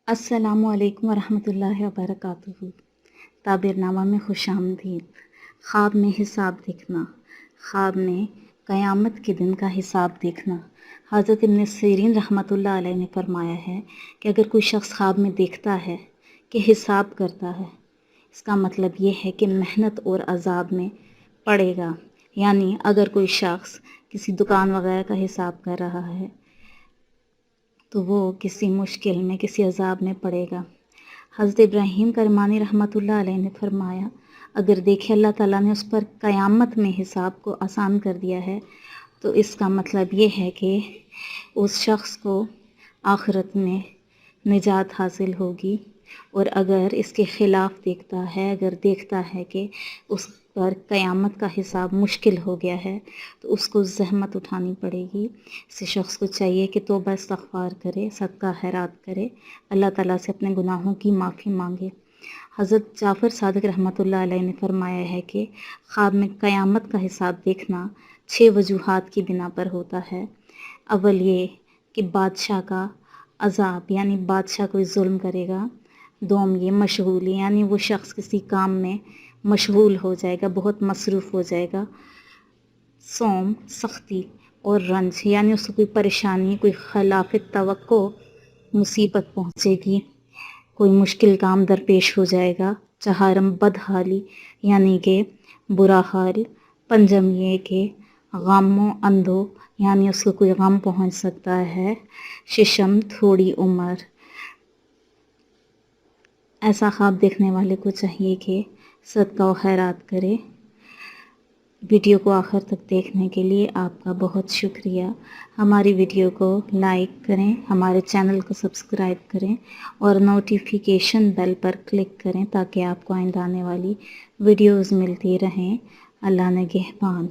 अस्सलामु अलैकुम वरहमतुल्लाहि वबरकातुहू। ताबिरनामा में खुश आमदीद। ख्वाब में हिसाब देखना, ख्वाब में क़यामत के दिन का हिसाब देखना। हज़रत इब्न सीरीन रहमतुल्लाह अलैह ने फरमाया है कि अगर कोई शख्स ख्वाब में देखता है कि हिसाब करता है, इसका मतलब ये है कि मेहनत और अज़ाब में पड़ेगा। यानी अगर कोई शख्स किसी दुकान वगैरह का हिसाब कर रहा है तो वो किसी मुश्किल में, किसी अज़ाब में पड़ेगा। हज़रत इब्राहीम करमानी रहमतुल्लाह अलैह ने फरमाया, अगर देखे अल्लाह ताला ने उस पर क़यामत में हिसाब को आसान कर दिया है तो इसका मतलब ये है कि उस शख्स को आखिरत में निजात हासिल होगी। और अगर इसके ख़िलाफ़ देखता है, अगर देखता है कि उस पर क़यामत का हिसाब मुश्किल हो गया है तो उसको ज़हमत उठानी पड़ेगी। इस शख्स को चाहिए कि तौबा इस्तग़फ़ार करे, सदका खैरात करे, अल्लाह ताला से अपने गुनाहों की माफ़ी मांगे। हज़रत जाफ़र सादिक रहमतुल्लाह अलैह ने फरमाया है कि ख्वाब में क़यामत का हिसाब देखना 6 वजूहात की बिना पर होता है। अव्वल ये कि बादशाह का अज़ाब, यानी बादशाह कोई जुल्म करेगा। दोम ये मशगूली, यानी वो शख्स किसी काम में मशगूल हो जाएगा, बहुत मसरूफ़ हो जाएगा। सोम सख्ती और रंज, यानी उसको कोई परेशानी, कोई खिलाफ़ तवक्को मुसीबत पहुँचेगी, कोई मुश्किल काम दरपेश हो जाएगा। चहारम बदहाली, यानी कि बुरा हाल। पंजम ये कि गम अंधो, यानी उसको कोई गम पहुँच सकता है। शिशम थोड़ी उम्र। ऐसा ख्वाब देखने वाले को चाहिए कि सदका व खैरात करे। वीडियो को आखिर तक देखने के लिए आपका बहुत शुक्रिया। हमारी वीडियो को लाइक करें, हमारे चैनल को सब्सक्राइब करें और नोटिफिकेशन बेल पर क्लिक करें ताकि आपको आइंदा आने वाली वीडियोज़ मिलती रहें। अल्लाह निगहबान।